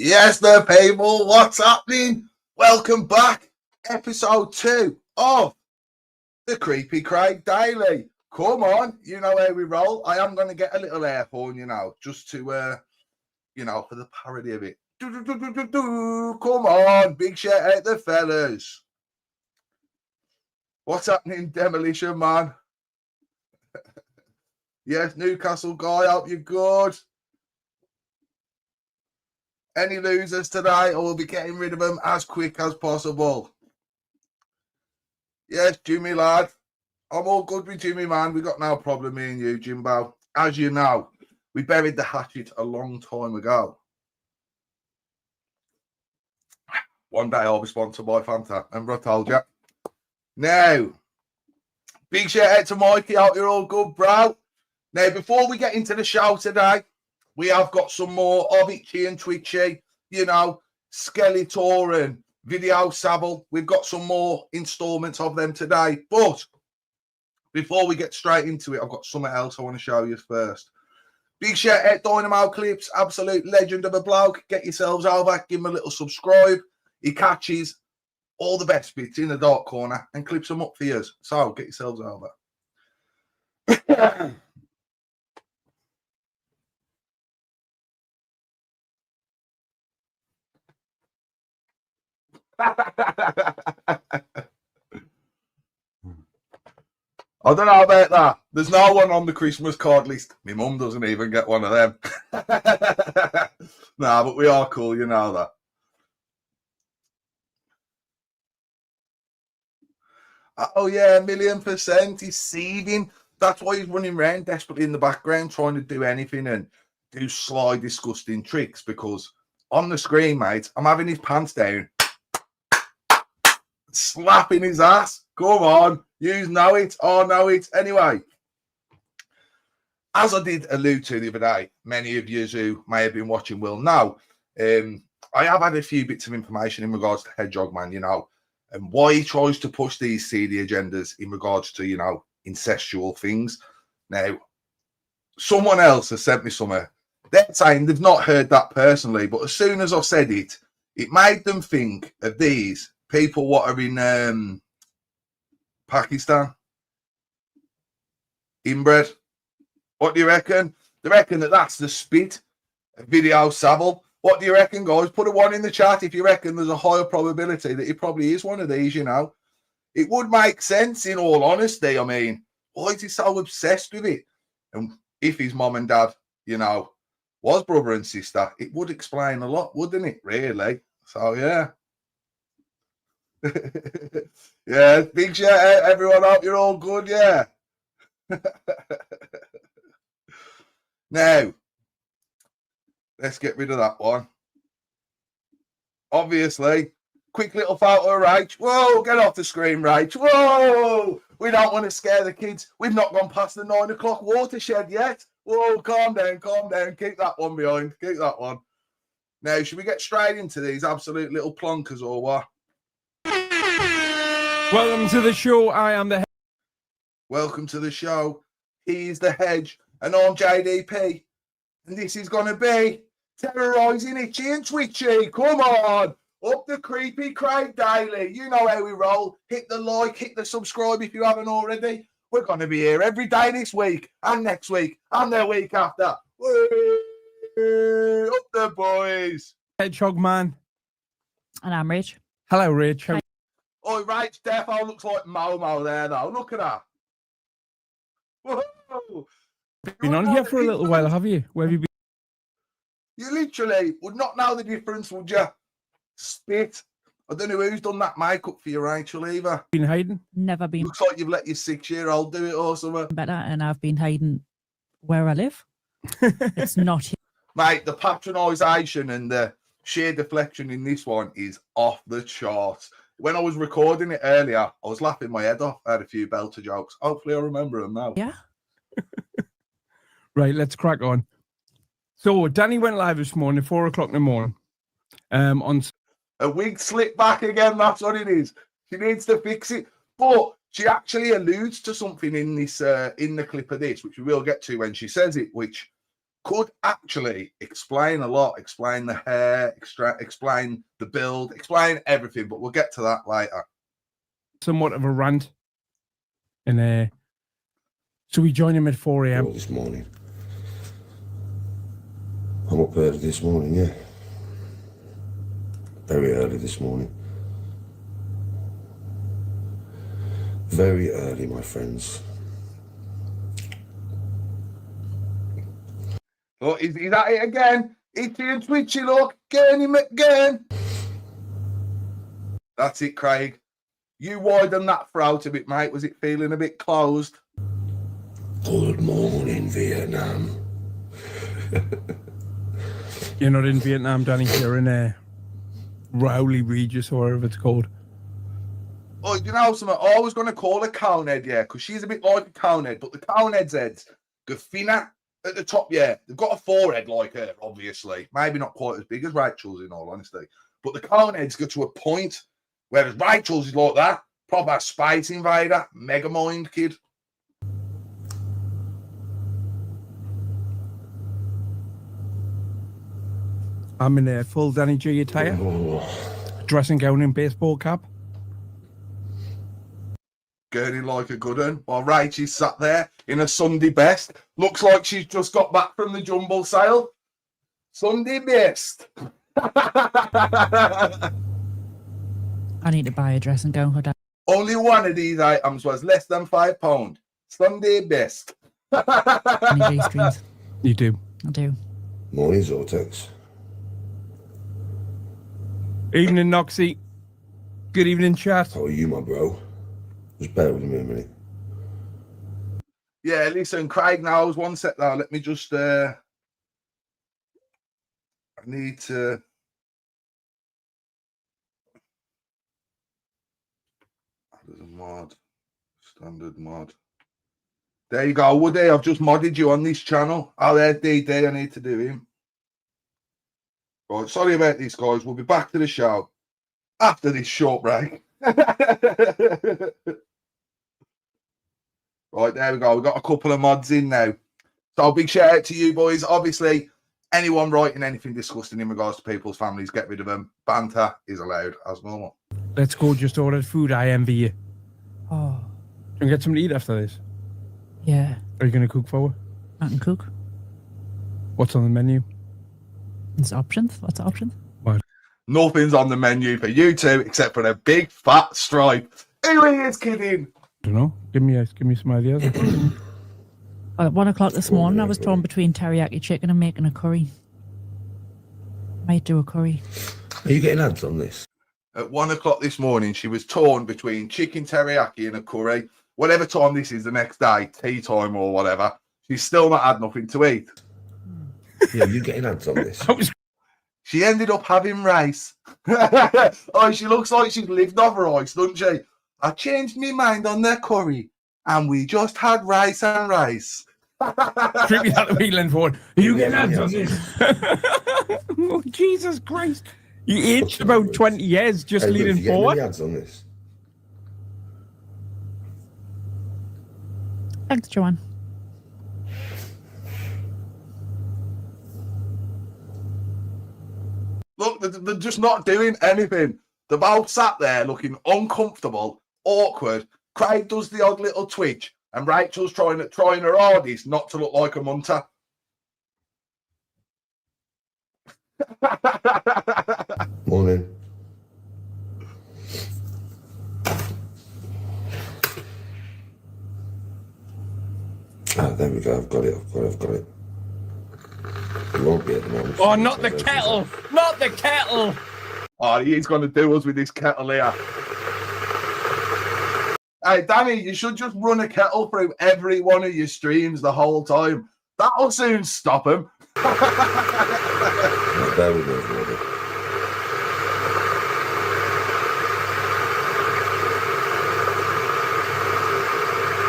Yes, the people, what's happening? Welcome back. Episode 2 of the Creepy Craig Daily. Come on, you know how we roll. I am going to get a little air horn, just to, for the parody of it. Come on, big shout out the fellas. What's happening, Demolition Man? Yes, Newcastle guy, hope you're good. Any losers today, I will be getting rid of them as quick as possible. Yes, Jimmy lad. I'm all good with Jimmy, man. We got no problem, me and you, Jimbo. As you know, we buried the hatchet a long time ago. One day I'll be sponsored by Fanta. Remember I told you? Now, big shout out to Mikey. Hope you're all good, bro. Now, before we get into the show today, we have got some more of Itchy and Twitchy, Skeletor and Video Sabble. We've got some more installments of them today. But before we get straight into it, I've got something else I want to show you first. Big shout out Dynamo Clips, absolute legend of a bloke. Get yourselves over, give him a little subscribe. He catches all the best bits in the dark corner and clips them up for you. So get yourselves over. I don't know about that. There's no one on the Christmas card list. My mum doesn't even get one of them. Nah, but we are cool, you know that. Oh, yeah, 1,000,000%. He's seething. That's why he's running around desperately in the background trying to do anything and do sly, disgusting tricks, because on the screen, mate, I'm having his pants down, slapping his ass. Come on. You know it. I know it. Anyway, as I did allude to the other day, many of you who may have been watching will know, I have had a few bits of information in regards to Hedgehog Man, and why he tries to push these seedy agendas in regards to, incestual things. Now, someone else has sent me something. They're saying they've not heard that personally, but as soon as I said it, it made them think of these people what are in Pakistan, inbred. What do you reckon? They reckon that that's the spit of Video Savile. What do you reckon, guys? Put a 1 in the chat if you reckon there's a higher probability that he probably is one of these, It would make sense, in all honesty. I mean, why is he so obsessed with it? And if his mom and dad, was brother and sister, it would explain a lot, wouldn't it, really? So, yeah. Yeah, big shout out, everyone. Hope you're all good, yeah. Now, let's get rid of that one. Obviously, quick little photo of Rach. Whoa, get off the screen, Rach. Whoa, we don't want to scare the kids. We've not gone past the 9 o'clock watershed yet. Whoa, calm down, calm down. Keep that one behind. Keep that one. Now, should we get straight into these absolute little plonkers or what? Welcome to the show. I am the Welcome to the show. He's the Hedge, and I'm JDP. And this is going to be terrorising Itchy and Twitchy. Come on. Up the Creepy Craig Daily. You know how we roll. Hit the like, hit the subscribe if you haven't already. We're going to be here every day this week, and next week, and the week after. Whee! Up the boys. Hedgehog Man. And I'm Rach. Hello, Rach. How Oh, Rach defo looks like Momo there, though. Look at that. Whoa. been on here for a little while, have you? Where have you been? You literally would not know the difference, would you? Spit. I don't know who's done that makeup for you, Rachel, either. Been hiding? Never been Looks like you've let your 6-year-old do it or something. better, and I've been hiding where I live. It's not here. Mate, the patronisation and the sheer deflection in this one is off the charts. When I was recording it earlier, I was laughing my head off. I had a few belter jokes. Hopefully I remember them now. Yeah. Right, let's crack on. So, Danny went live this morning, 4 o'clock in the morning. On A wig slipped back again, that's what it is. She needs to fix it. But she actually alludes to something in this in the clip of this, which we will get to when she says it, which could actually explain a lot, explain the hair, explain the build, explain everything, but we'll get to that later. Somewhat of a rant. And so we joined him at 4 a.m. This morning. I'm up early this morning, yeah. Very early this morning. Very early, my friends. Oh, is that it again? Itchy and twitchy, look. Getting him again. That's it, Craig. You widen that throat a bit, mate. Was it feeling a bit closed? Good morning, Vietnam. You're not in Vietnam, Danny. You're in Rowley Regis, or whatever it's called. Oh, you know something? I was going to call her Conehead, yeah, because she's a bit like a Conehead, but the Conehead's heads go thinner at the top, yeah. They've got a forehead like her, obviously. Maybe not quite as big as Rachel's, in all honesty. But the Coneheads go to a point, whereas Rachel's is like that. Proper Space Invader, mega mind kid. I'm in a full Danny G attire, dressing gown and baseball cap. Gurning like a good one, while Rachel's sat there in a Sunday best. Looks like she's just got back from the jumble sale. Sunday best. I need to buy a dressing gown for that. Only one of these items was less than £5. Sunday best. I need these streams. You do. I do. Morning, Zortex. Evening, Noxie. Good evening, chat. How are you, my bro? Just bear with me a minute. Yeah, listen, Craig knows. One sec now. Let me just I need to there's a mod. Standard mod. There you go, Woody. I've just modded you on this channel. Oh, there's DD. I need to do him. Right, sorry about this, guys. We'll be back to the show after this short break. Right, there we go. We've got a couple of mods in now. So big shout out to you boys. Obviously, anyone writing anything disgusting in regards to people's families, get rid of them. Banter is allowed as normal. Let's go. Just ordered food. I envy you. Oh, Can we get something to eat after this? yeah. Are you going to cook for her? I can cook. What's on the menu? There's options. What's the options? Nothing's on the menu for you two except for a big fat stripe. Who is kidding? I don't know. Give me some ideas. At 1 o'clock this morning, I was torn between teriyaki chicken and making a curry. Might do a curry. Are you getting ads on this? At 1 o'clock this morning, she was torn between chicken teriyaki and a curry. Whatever time this is the next day, tea time or whatever, she's still not had nothing to eat. Yeah, you getting ads on this? She ended up having rice. Oh, she looks like she's lived off rice, doesn't she? I changed my mind on their curry, and we just had rice and rice. Trip me out of England for it. Are you getting ads on this? Oh, Jesus Christ. You aged about 20 years just Hey, leaning you getting forward. any ads on this? Thanks, Joanne. Look, they're just not doing anything. They're both sat there looking uncomfortable, awkward. Craig does the odd little twitch, and Rachel's trying her hardest not to look like a munter. Morning. Ah, there we go. I've got it. It won't be at the moment. Oh, not the kettle. Not the kettle. Oh, he's going to do us with this kettle here. Hey, Danny, you should just run a kettle through every one of your streams the whole time. That'll soon stop him. Right, there we go. Brother.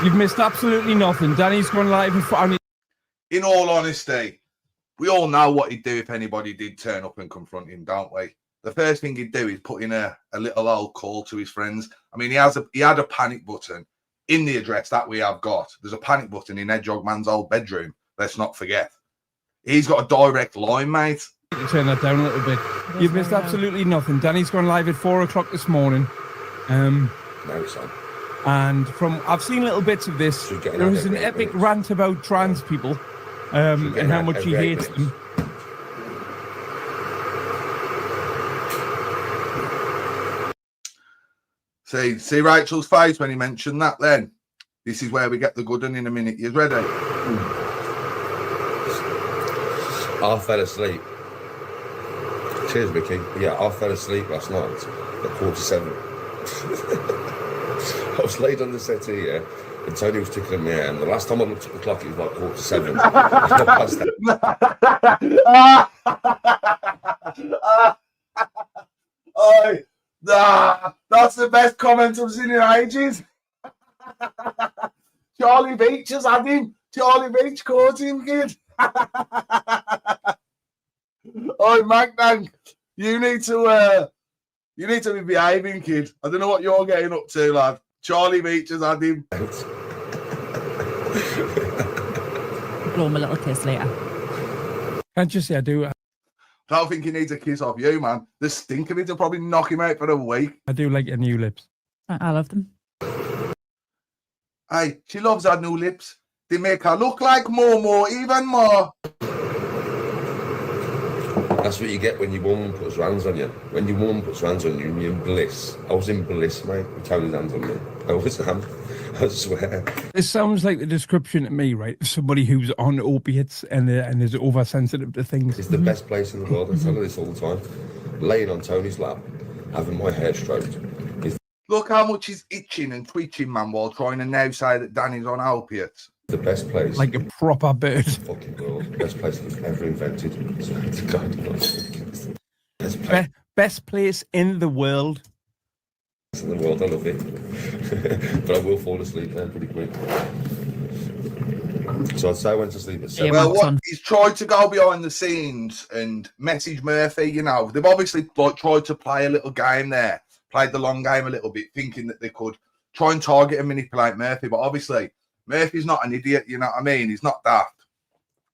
You've missed absolutely nothing. Danny's gone live in front of In all honesty, we all know what he'd do if anybody did turn up and confront him, don't we? The first thing he'd do is put in a little old call to his friends. I mean, he had a panic button in the address that we have got. There's a panic button in Hedgehog Man's old bedroom. Let's not forget. He's got a direct line, mate. Turn that down a little bit. You've missed very absolutely nothing. Danny's gone live at 4 o'clock this morning. No, it's on. And from I've seen little bits of this. Should get There an was an every 8 epic minutes. rant about trans people Should get and how an much he every 8 hates minutes. them. See Rachel's face when he mentioned that then? This is where we get the good one in a minute. You ready? I fell asleep. Cheers, Vicky. Yeah, I fell asleep last night at 7:15. I was laid on the settee, yeah, and Tony was tickling me out. And the last time I looked at the clock, it was like 7:15. I passed out. Oh, that's the best comment I've seen in ages. Charlie Beach has had him. Charlie Beach caught him, kid. Oh, Magnan, you need to be behaving, kid. I don't know what you're getting up to, lad. Charlie Beach has had him. Blow him a little kiss later. Can't you see I do? I don't think he needs a kiss off you, man. The stink of it will probably knock him out for a week. I do like your new lips. I love them. Hey, she loves her new lips. They make her look like Momo even more. That's what you get when your woman puts her hands on you. When your woman puts her hands on you, you're in bliss. I was in bliss, mate, with Tony's hands on me. I swear. It sounds like the description to me, right? Of somebody who's on opiates and is oversensitive to things. It's the best place in the world. I tell her this all the time. Laying on Tony's lap, having my hair stroked. Look how much he's itching and twitching, man, while trying to now say that Danny's on opiates. The best place. Like a proper bird. Fucking world. Best place that's ever invented. To God, best place Best place in the world. in the world. I love it. But I will fall asleep there pretty quick. So I'd say I went to sleep at 7. Yeah, Well, Max what on. he's tried to go behind the scenes and message Murphy, you know. They've obviously tried to play a little game there, played the long game a little bit, thinking that they could try and target and manipulate Murphy. But obviously, Murphy's not an idiot, you know what I mean? He's not daft.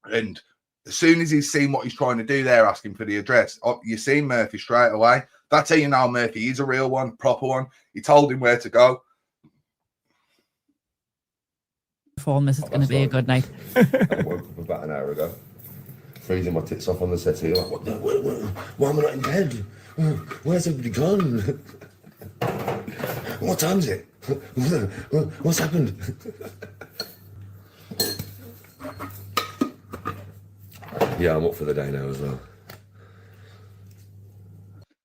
And as soon as he's seen what he's trying to do there, asking for the address, you see Murphy straight away. That's how you know Murphy is a real one, proper one. He told him where to go. Form, this is going to be a good night. I woke up about an hour ago, freezing my tits off on the settee. Like, why am I not in bed? Where's everybody gone? What time is it? What's happened? Yeah, I'm up for the day now as well.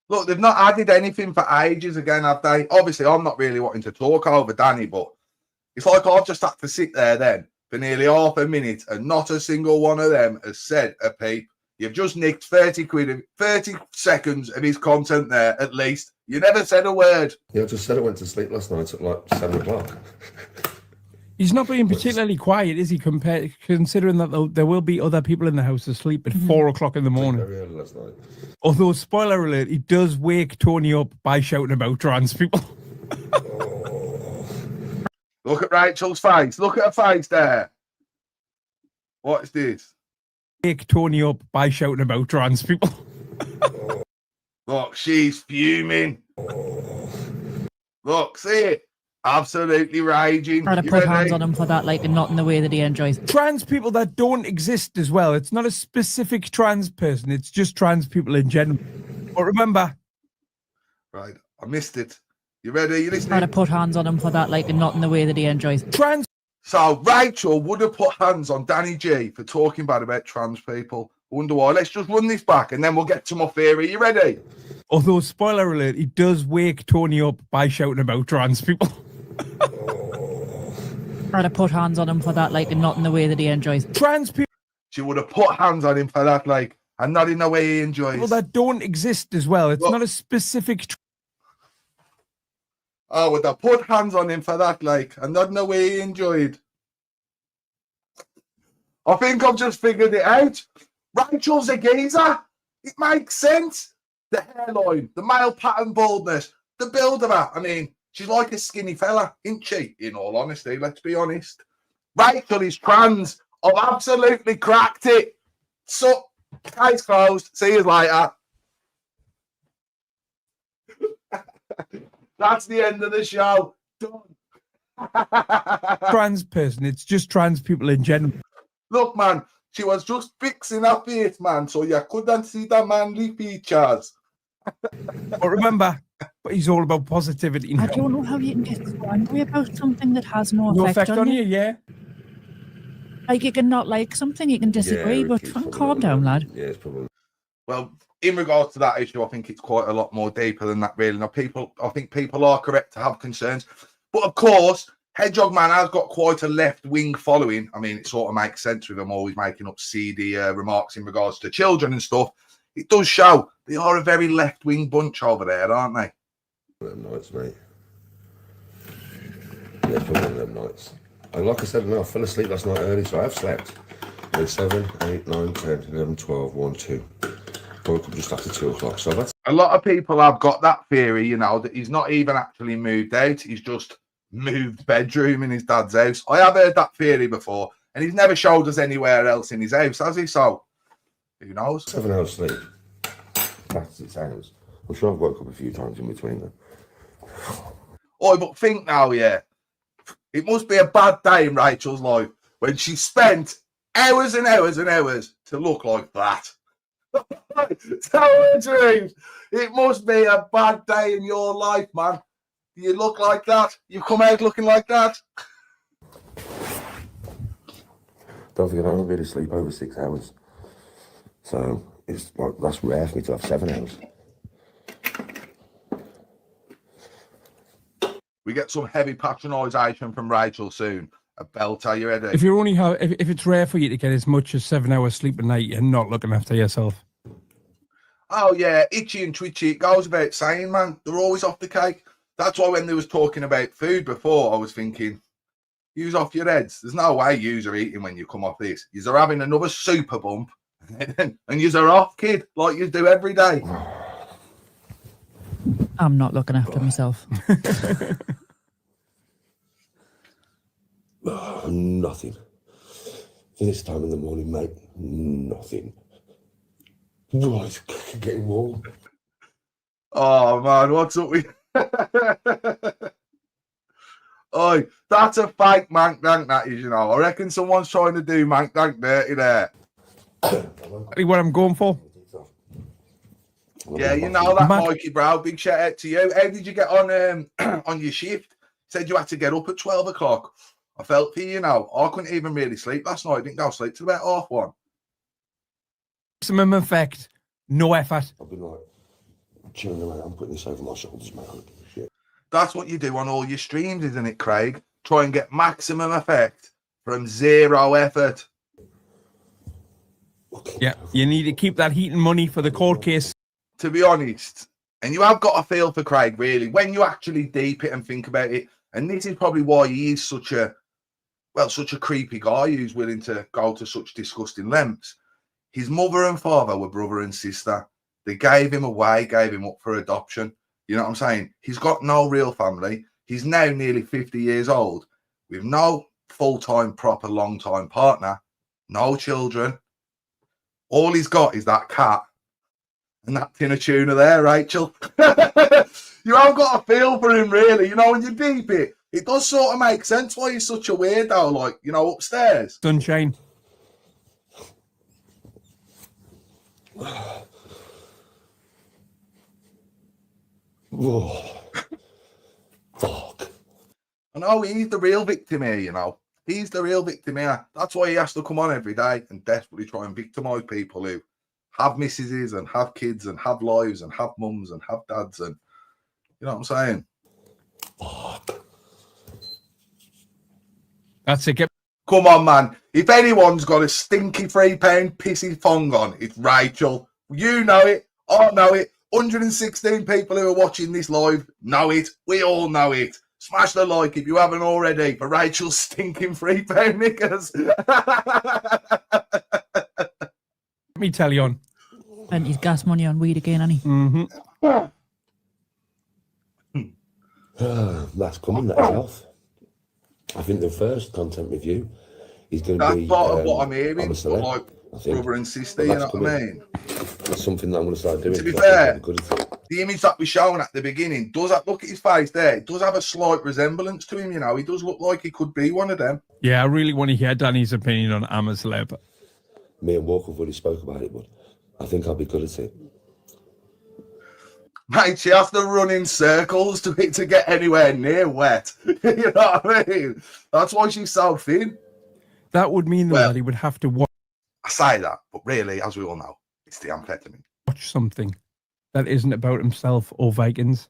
Look, they've not added anything for ages again, have they? Obviously, I'm not really wanting to talk over Danny, but it's like I've just had to sit there then for nearly half a minute and not a single one of them has said a peep. You've just nicked 30 seconds of his content there, at least. You never said a word. Yeah, I just said I went to sleep last night at like 7 o'clock. He's not being particularly quiet, is he? Considering that there will be other people in the house asleep at 4 o'clock in the morning. Very early last night. Although, spoiler alert, he does wake Tony up by shouting about trans people. Look at Rachel's face. Look at her face there. What's this? Wake Tony up by shouting about trans people. Look, she's fuming. Look, see it? Absolutely raging. Trying to You put ready? hands on him for that, like, and not in the way that he enjoys. Trans people that don't exist as well. It's not a specific trans person. It's just trans people in general. But remember, Right, I missed it. You ready? You Trying to listening? put hands on him for that, like, and not in the way that he enjoys. trans So Rachel would have put hands on Danny G for talking bad about trans people. I wonder why. Let's just run this back and then we'll get to my theory. You ready? although spoiler alert, he does wake Tony up by shouting about trans people. Trying to put hands on him for that, like, and not in the way that he enjoys. Trans people She would have put hands on him for that, like, and not in the way he enjoys. that don't exist as well. It's Well- not a specific Oh, would have put hands on him for that, like, and not in the way he enjoyed. I think I've just figured it out. Rachel's a geezer. It makes sense. The hairline, the male pattern baldness, the build of her. I mean, she's like a skinny fella, isn't she? In all honesty, let's be honest. Rachel is trans. I've absolutely cracked it. So, case closed. See you later. That's the end of the show. Done. Trans person. It's just trans people in general. Look, man, she was just fixing her face, man, so you couldn't see the manly features. But remember, he's all about positivity. I don't know how you can get so angry about something that has no effect on you. Yeah. Like, you can not like something, you can disagree, but calm down, lad. Yeah, it's probably. Well, in regards to that issue, I think it's quite a lot more deeper than that, really. Now, I think people are correct to have concerns. But, of course, Hedgehog Man has got quite a left-wing following. I mean, it sort of makes sense with him always making up seedy remarks in regards to children and stuff. It does show they are a very left-wing bunch over there, aren't they? Them nights, mate. Yeah, it's probably one of them nights. And like I said, I fell asleep last night early, so I have slept. 7, 8, 9, 10, 11, 12, 1, 2. Woke up just after 2 o'clock. So that's a lot of people have got that theory, you know, that he's not even actually moved out. He's just moved bedroom in his dad's house. I have heard that theory before, and he's never showed us anywhere else in his house, has he? So, who knows? 7 hours sleep. That's 6 hours. I'm sure I've woke up a few times in between them. Oh, but think now, yeah. It must be a bad day in Rachel's life when she spent hours and hours and hours to look like that. Tell her dreams. It must be a bad day in your life, man. Do you look like that? You come out looking like that? Don't forget, I don't really sleep over 6 hours. So it's like, that's rare for me to have 7 hours. We get some heavy patronisation from Rachel soon. A belt, are you ready? If you only have, if it's rare for you to get as much as 7 hours sleep a night, you're not looking after yourself. Oh yeah, itchy and twitchy. It goes without saying, man. They're always off the cake. That's why when they was talking about food before, I was thinking, use off your heads. There's no way yous are eating when you come off this. Yous are having another super bump, and yous are off, kid, like you do every day. I'm not looking after myself. Nothing. For this time in the morning, mate, nothing. Oh, it's getting warm. Oh man, what's up with? Oh, that's a fake mank dank, that is, you know. I reckon someone's trying to do mank dank dirty there. Exactly what I'm going for. Yeah, you know that, Mikey Brow. Big shout out to you. How did you get on on your shift? Said you had to get up at 12 o'clock. I felt for you, you know. I couldn't even really sleep last night. I didn't go to sleep till about 1:30. Maximum effect, no effort. I've been like chilling around. I'm putting this over my shoulders, mate. I don't give a shit. That's what you do on all your streams, isn't it, Craig? Try and get maximum effect from zero effort. Yeah, you need to keep that heat and money for the court case. To be honest, and you have got a feel for Craig, really, when you actually deep it and think about it. And this is probably why he is such a creepy guy who's willing to go to such disgusting lengths. His mother and father were brother and sister. They gave him away, gave him up for adoption. You know what I'm saying? He's got no real family. He's now nearly 50 years old with no full-time, proper, long-time partner, no children. All he's got is that cat and that tin of tuna there, Rachel. You haven't got a feel for him, really. You know, when you deep it, it does sort of make sense why he's such a weirdo, like, you know, upstairs. Sunshine. Oh, fuck. I know he's the real victim here, you know. He's the real victim here. That's why he has to come on every day and desperately try and victimise people who have missuses and have kids and have lives and have mums and have dads and, you know what I'm saying? Fuck. That's it. Come on, man. If anyone's got a stinky £3 pissy thong on, it's Rachel. You know it. I know it. 116 people who are watching this live know it. We all know it. Smash the like if you haven't already for Rachel's stinking £3 knickers. Let me tell you on. And he's gas money on weed again, hasn't he? Mm-hmm. That's coming, that's health. I think the first content review is going to be. That's part of what I'm hearing. I'm a celeb. Like, I think. Brother and sister, But you that's know what I coming. mean? That's something that I'm going to start doing. To be 'cause I think fair, I'll be good at it. the image that we shown at the beginning does have, look at his face there, it does have a slight resemblance to him, you know. He does look like he could be one of them. Yeah, I really want to hear Danny's opinion on Amasleb. Me and Walker have already spoke about it, but I think I'll be good at it. Mate, she has to run in circles to get anywhere near wet. You know what I mean? That's why she's so thin. That would mean, though, Well- that he would have to watch I say that, but really, as we all know, it's the amphetamine. something that isn't about himself or Vikings.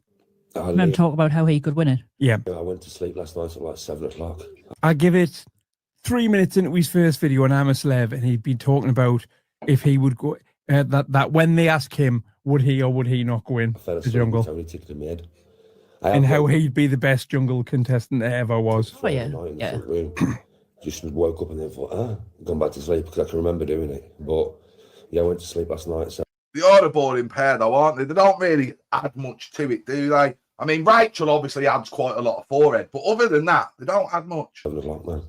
And then talk about how he could win it. Yeah. I went to sleep last night at like 7 o'clock. I give it 3 minutes into his first video on Amaslav, and he'd be talking about if he would go, that when they ask him, would he or would he not go in I fell the asleep jungle, with Tony ticking in my head. and how he'd be the best jungle contestant there ever was. Oh, yeah. Night in the Yeah. front room. Just woke up and then thought, gone back to sleep because I can remember doing it. But yeah, I went to sleep last night. So They are a boring pair, though, aren't they? They don't really add much to it, do they? I mean, Rachel obviously adds quite a lot of forehead, but other than that, they don't add much. 7 o'clock, man.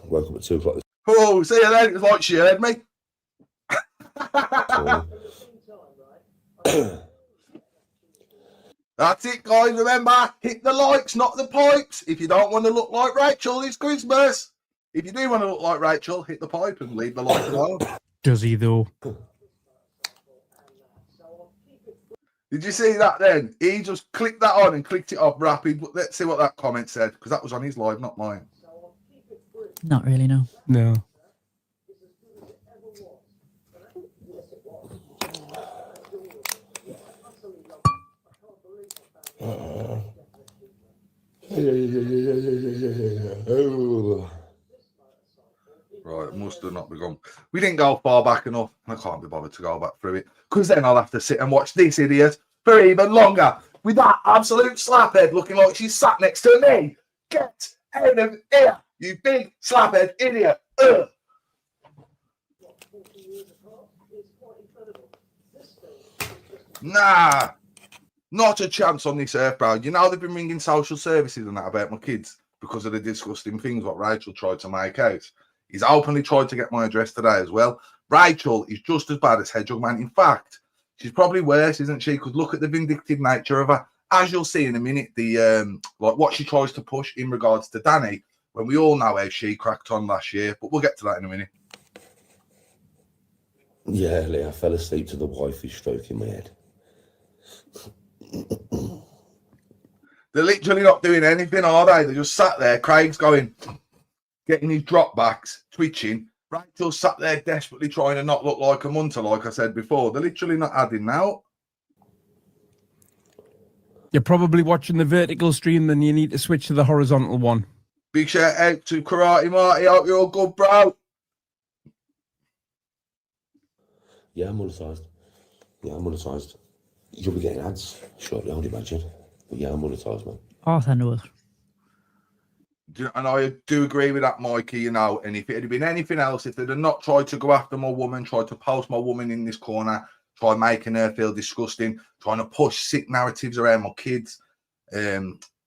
Woke up at 2 o'clock Oh, see you then. It was like she heard me. this morning. That's it, guys. Remember, hit the likes, not the pipes. If you don't want to look like Rachel, it's Christmas. If you do want to look like Rachel, hit the pipe and leave the like alone. Does he, though? Did you see that then? He just clicked that on and clicked it off rapid. Let's see what that comment said, because that was on his live, not mine. Not really, no. No. Right, it must have not begun. We didn't go far back enough. I can't be bothered to go back through it, because then I'll have to sit and watch this idiot for even longer with that absolute slaphead looking like she's sat next to me. Get out of here, you big slaphead idiot. Ugh. Nah, not a chance on this earth, bro. You know they've been ringing social services and that about my kids because of the disgusting things what Rachel tried to make out. He's openly tried to get my address today as well. Rachel is just as bad as Hedgehog Man. In fact, she's probably worse, isn't she? Because look at the vindictive nature of her. As you'll see in a minute, the like what she tries to push in regards to Danny, when we all know how she cracked on last year. But we'll get to that in a minute. Yeah, Lee, I fell asleep to the wifey stroking my head. They're literally not doing anything, are they? They just sat there. Craig's going, getting his drop backs, twitching. Rachel's sat there desperately trying to not look like a munter, like I said before. They're literally not adding now. You're probably watching the vertical stream, then you need to switch to the horizontal one. Big shout out to Karate Marty. Hope you're all good, bro. Yeah, I'm monetized. Yeah, I'm monetized. You'll be getting ads shortly, I would imagine. But yeah, I'm monetized, man. Arthur knows. And I do agree with that, Mikey, you know. And if it had been anything else, if they'd have not tried to go after my woman, tried to post my woman in this corner, try making her feel disgusting, trying to push sick narratives around my kids,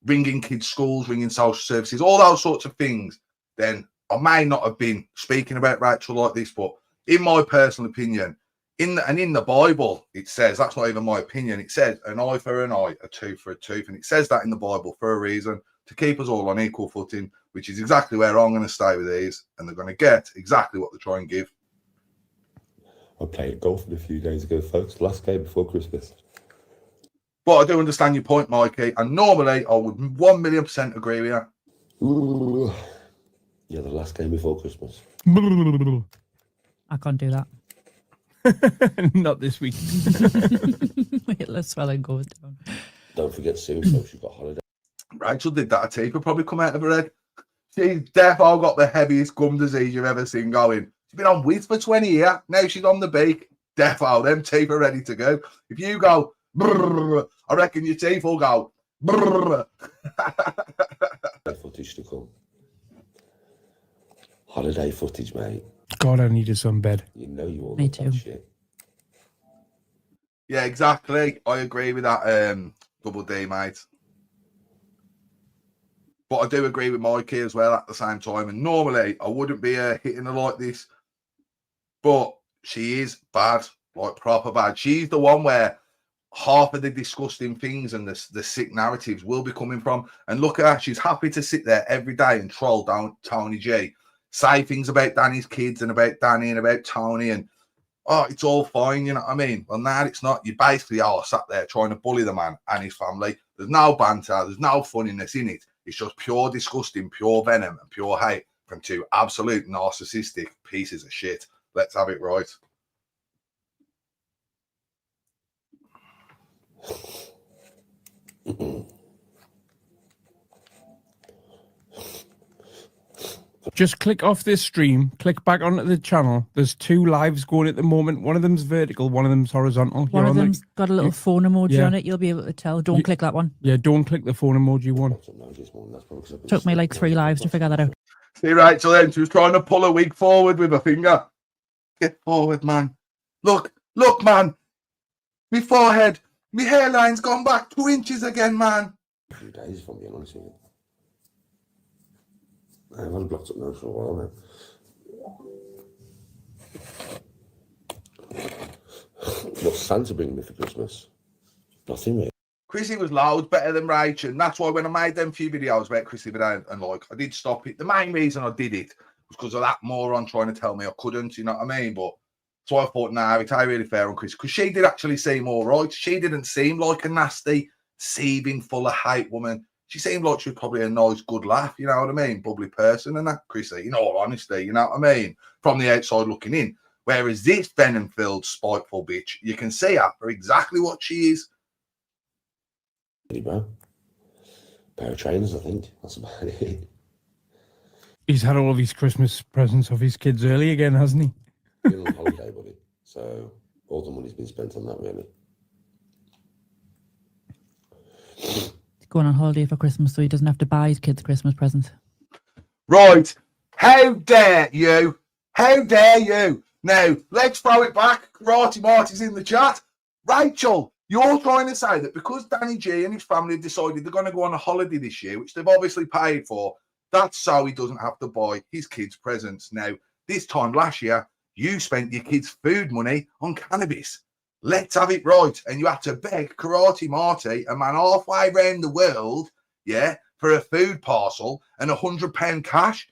ringing kids' schools, ringing social services, all those sorts of things, then I may not have been speaking about Rachel like this. But in my personal opinion, in the Bible, it says, that's not even my opinion, it says an eye for an eye, a tooth for a tooth. And it says that in the Bible for a reason, to keep us all on equal footing, which is exactly where I'm going to stay with these. And they're going to get exactly what they try and give. I played golf a few days ago, folks. Last game before Christmas. But I do understand your point, Mikey. And normally, I would 1,000,000% agree with you. Ooh. Yeah, the last game before Christmas. I can't do that. Not this week. Wait, let's swelling goes down. Don't forget soon, folks, you've got holiday. Rachel did that. A teeth would probably come out of her head. She's defo got the heaviest gum disease you've ever seen going. She's been on whiz for 20 years. Now she's on the beak. Defo, them teeth are ready to go. If you go, brrr, I reckon your teeth will go. Brrr. Footage to come. Holiday footage, mate. God, I needed some bed. You know you all Me love that too. shit. Yeah, exactly. I agree with that, Double D, mate. But I do agree with Mikey as well at the same time. And normally I wouldn't be hitting her like this. But she is bad, like proper bad. She's the one where half of the disgusting things and the sick narratives will be coming from. And look at her, she's happy to sit there every day and troll down Tony G, say things about Danny's kids and about Danny and about Tony, and oh, it's all fine, you know what I mean? Well, now it's not. You basically are sat there trying to bully the man and his family. There's no banter, there's no funniness in it. It's just pure disgusting, pure venom, and pure hate from two absolute narcissistic pieces of shit. Let's have it right. Just click off this stream, click back onto the channel. There's 2 lives going at the moment. One of them's vertical, one of them's horizontal. One of them's got a little phone emoji Yeah. on it. You'll be able to tell. Don't click that one. Yeah, don't click the phone emoji one. Took me like 3 lives to figure that out. See, Rachel then, she was trying to pull a wig forward with her finger. Get forward, man. Look, man. Me forehead, me hairline's gone back 2 inches again, man. A few days, if I'm being honest with you. I haven't blocked up now for a while now. What's Santa bringing me for Christmas? Nothing, mate. Chrissy was loads better than Rachel, and that's why when I made them few videos about Chrissy and like, I did stop it. The main reason I did it was because of that moron trying to tell me I couldn't, you know what I mean? But so I thought, nah, it's really fair on Chris, because she did actually seem all right. She didn't seem like a nasty, seething, full of hate woman. She seemed like she was probably a nice, good laugh, you know what I mean? Bubbly person and that, Chrissy, in all honesty, you know what I mean? From the outside looking in. Whereas this venom-filled, spiteful bitch, you can see her for exactly what she is. Bro. Pair of trainers, I think. That's about it. He's had all of his Christmas presents of his kids early again, hasn't he? Been on holiday, buddy. So all the money's been spent on that, really. Going on holiday for Christmas so he doesn't have to buy his kids Christmas presents. Right. How dare you? How dare you? Now, let's throw it back. Karate Marty's in the chat. Rachel, you're trying to say that because Danny G and his family decided they're going to go on a holiday this year, which they've obviously paid for, that's so he doesn't have to buy his kids presents. Now, this time last year, you spent your kids' food money on cannabis. Let's have it right. And you had to beg Karate Marty, a man halfway around the world, yeah, for a food parcel and £100 cash.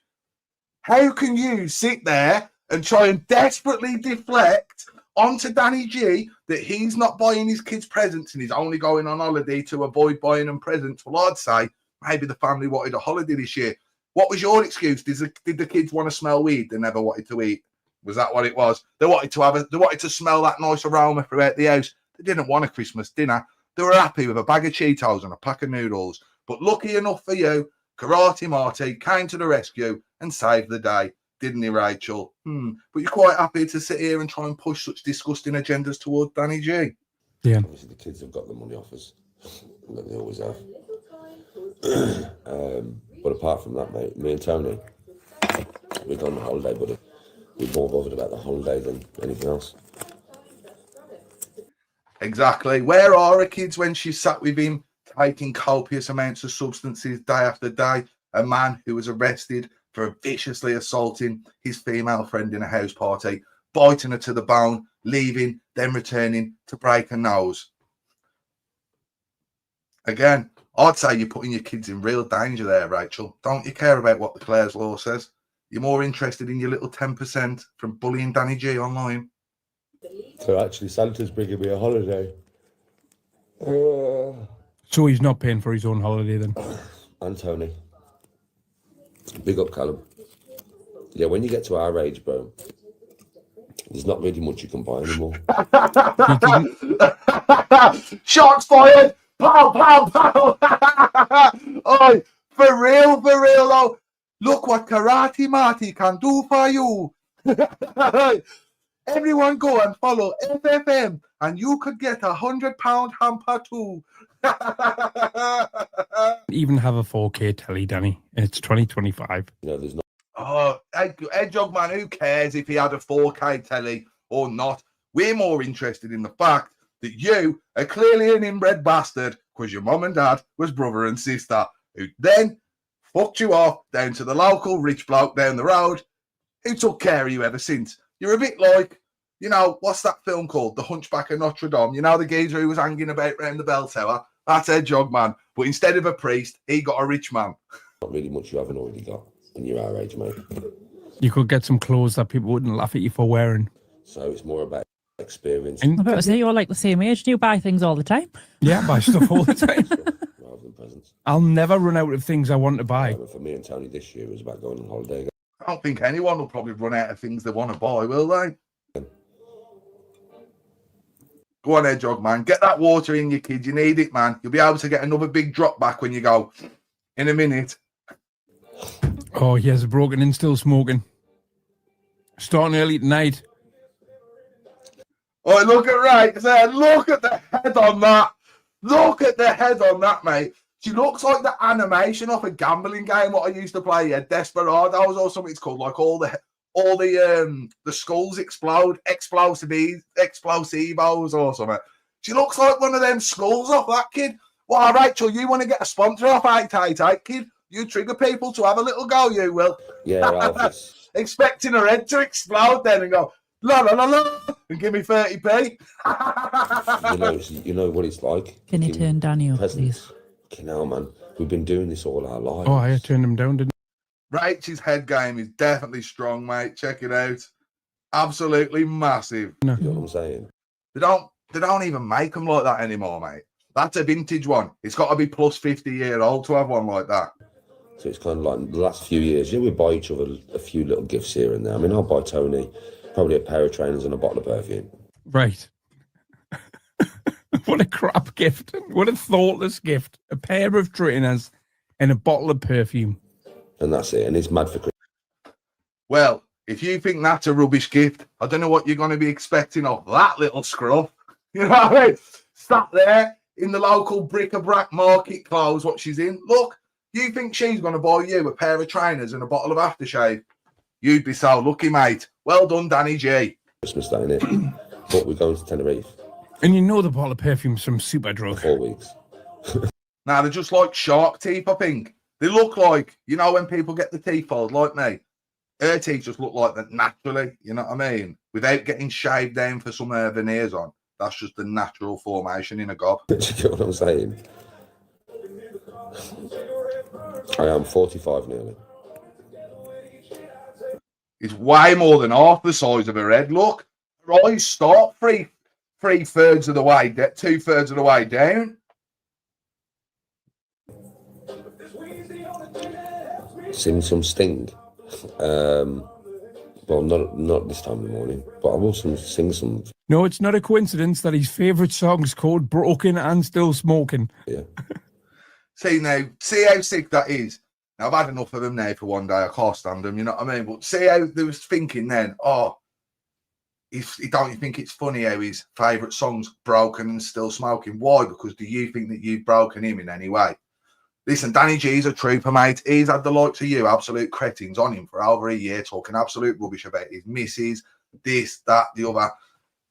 How can you sit there and try and desperately deflect onto Danny G that he's not buying his kids presents and he's only going on holiday to avoid buying them presents? Well, I'd say maybe the family wanted a holiday this year. What was your excuse? Did the kids want to smell weed? They never wanted to eat. Was that what it was? They wanted to smell that nice aroma throughout the house. They didn't want a Christmas dinner. They were happy with a bag of Cheetos and a pack of noodles. But lucky enough for you, Karate Marty came to the rescue and saved the day, didn't he, Rachel? But you're quite happy to sit here and try and push such disgusting agendas towards Danny G. Yeah. Obviously, the kids have got the money off us. Like they always have. But apart from that, mate, me and Tony, we've gone on holiday, buddy. We're more bothered about the holiday than anything else. Exactly. Where are her kids when she sat with him taking copious amounts of substances day after day? A man who was arrested for viciously assaulting his female friend in a house party, biting her to the bone, leaving, then returning to break her nose. Again, I'd say you're putting your kids in real danger there, Rachel. Don't you care about what the Clare's law says? You're more interested in your little 10% from bullying Danny G online. So actually, Santa's bringing me a holiday. So he's not paying for his own holiday then? And Tony. Big up, Callum. Yeah, when you get to our age, bro, there's not really much you can buy anymore. Shots fired! Pow, pow, pow! Oi, for real, though. Look what Karate Marty can do for you. Everyone go and follow FFM and you could get £100 hamper too. Even have a 4K telly, Danny. It's 2025. You know, there's not. Oh, Hedgehog man, who cares if he had a 4K telly or not? We're more interested in the fact that you are clearly an inbred bastard because your mum and dad was brother and sister, who then fucked you off down to the local rich bloke down the road who took care of you ever since. You're a bit like You know, what's that film called? The Hunchback of Notre Dame. You know, the geezer who was hanging about around the bell tower? That's Hedgehog Man. But instead of a priest, he got a rich man. Not really much you haven't already got when you're our age, mate. You could get some clothes that people wouldn't laugh at you for wearing. So it's more about experience And- I was about to say, you're like the same age. Do you buy things all the time? Yeah, I buy stuff all the time. rather than presents. I'll never run out of things I want to buy. For me and Tony this year, it was about going on holiday. I don't think anyone will probably run out of things they want to buy, will they? Go on, Hedgehog Man. Get that water in you, kid. You need it, man. You'll be able to get another big drop back when you go in a minute. Oh, he has a broken in, still smoking. Starting early tonight. Oh, look at right there. Look at the head on that. Look at the head on that, mate. She looks like the animation of a gambling game what I used to play, Desperados or something it's called. Like all the skulls explode, explosivos or something. She looks like one of them skulls off that kid. Well, Rachel, you want to get a sponsor off 888, kid? You trigger people to have a little go, you will. Yeah, Alfie. Expecting her head to explode then and go, la la la la, and give me 30p. you know what it's like. Can you turn Danny up, please? Fucking hell, man. We've been doing this all our lives. Oh, I turned him down, didn't Rachel's head game is definitely strong, mate. Check it out. Absolutely massive. I? You know No. what I'm saying? They don't even make them like that anymore, mate. That's a vintage one. It's got to be plus 50-year-old to have one like that. So it's kind of like the last few years, we buy each other a few little gifts here and there. I mean, I'll buy Tony probably a pair of trainers and a bottle of perfume. Right. What a crap gift. What a thoughtless gift. A pair of trainers and a bottle of perfume. And that's it. And it's mad for Christmas. Well, if you think that's a rubbish gift, I don't know what you're going to be expecting of that little scruff. You know what I mean? Sat there in the local bric-a-brac market clothes, what she's in. Look, you think she's going to buy you a pair of trainers and a bottle of aftershave? You'd be so lucky, mate. Well done, Danny G. Christmas Day, innit? But we're going to Tenerife And you know the bottle of perfume's from Superdrug. for 4 weeks. Now, they're just like shark teeth, I think. They look like, you know, when people get the teeth pulled like me, her teeth just look like that naturally, you know what I mean? Without getting shaved down for some veneers on. That's just the natural formation in a gob. Do you get what I'm saying? I am 45 nearly. It's way more than half the size of her head. Look, her eyes start two-thirds of the way down. Sing some Sting. Well, not this time in the morning, but I will sing some. No, it's not a coincidence that his favourite song's called Broken and Still Smoking. Yeah. See how sick that is. Now, I've had enough of them now for one day. I can't stand them, you know what I mean? But see how they was thinking then, don't you think it's funny how his favourite song's Broken and Still Smoking? Why? Because do you think that you've broken him in any way? Listen, Danny G's a trooper, mate. He's had the likes of you, absolute cretins, on him for over a year, talking absolute rubbish about his missus, this, that, the other.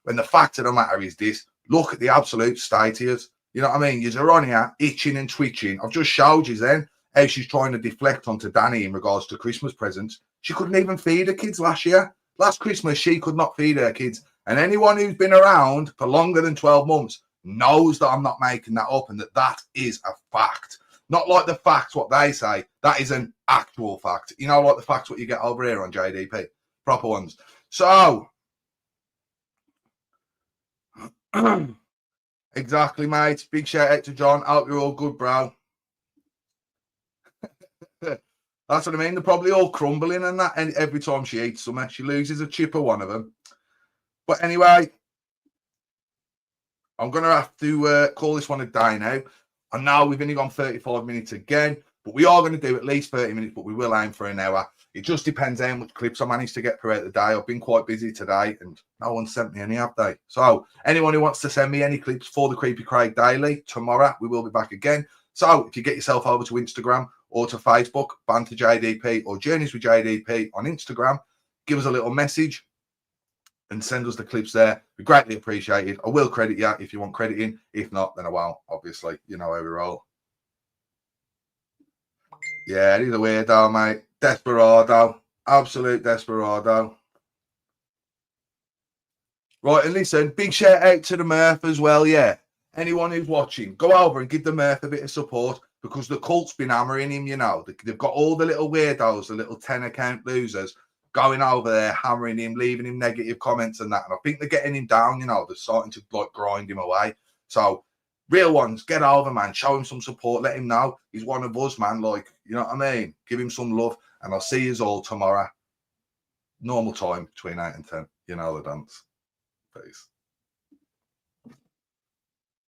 When the fact of the matter is this, look at the absolute state he is. You know what I mean? You're on here itching and twitching. I've just showed you then how she's trying to deflect onto Danny in regards to Christmas presents. She couldn't even feed her kids last year. Last Christmas, she could not feed her kids. And anyone who's been around for longer than 12 months knows that I'm not making that up and that is a fact. Not like the facts, what they say. That is an actual fact. You know, like the facts what you get over here on JDP. Proper ones. So, exactly, mate. Big shout out to John. Hope you're all good, bro. That's what I mean. They're probably all crumbling and that. And every time she eats something, she loses a chip of one of them. But anyway, I'm going to have to call this one a day now. I know we've only gone 35 minutes again, but we are going to do at least 30 minutes, but we will aim for an hour. It just depends how much clips I manage to get throughout the day. I've been quite busy today and no one sent me any, have they? So anyone who wants to send me any clips for the Creepy Craig Daily, tomorrow we will be back again. So if you get yourself over to Instagram or to Facebook, Banter JDP or Journeys with JDP on Instagram, give us a little message and send us the clips there. We greatly appreciate it. I will credit you if you want crediting. If not, then I won't, obviously. You know how we roll. Yeah, he's a weirdo, mate. Desperado. Absolute desperado. Right, and listen, big shout out to the Murph as well, yeah. Anyone who's watching, go over and give the Murph a bit of support because the cult's been hammering him, you know. They've got all the little weirdos, the little 10 account losers, going over there, hammering him, leaving him negative comments and that. And I think they're getting him down, you know. They're starting to like grind him away. So, real ones, get over, man. Show him some support. Let him know he's one of us, man. Like, you know what I mean? Give him some love. And I'll see you all tomorrow. Normal time, between 8 and 10. You know the dance. Peace.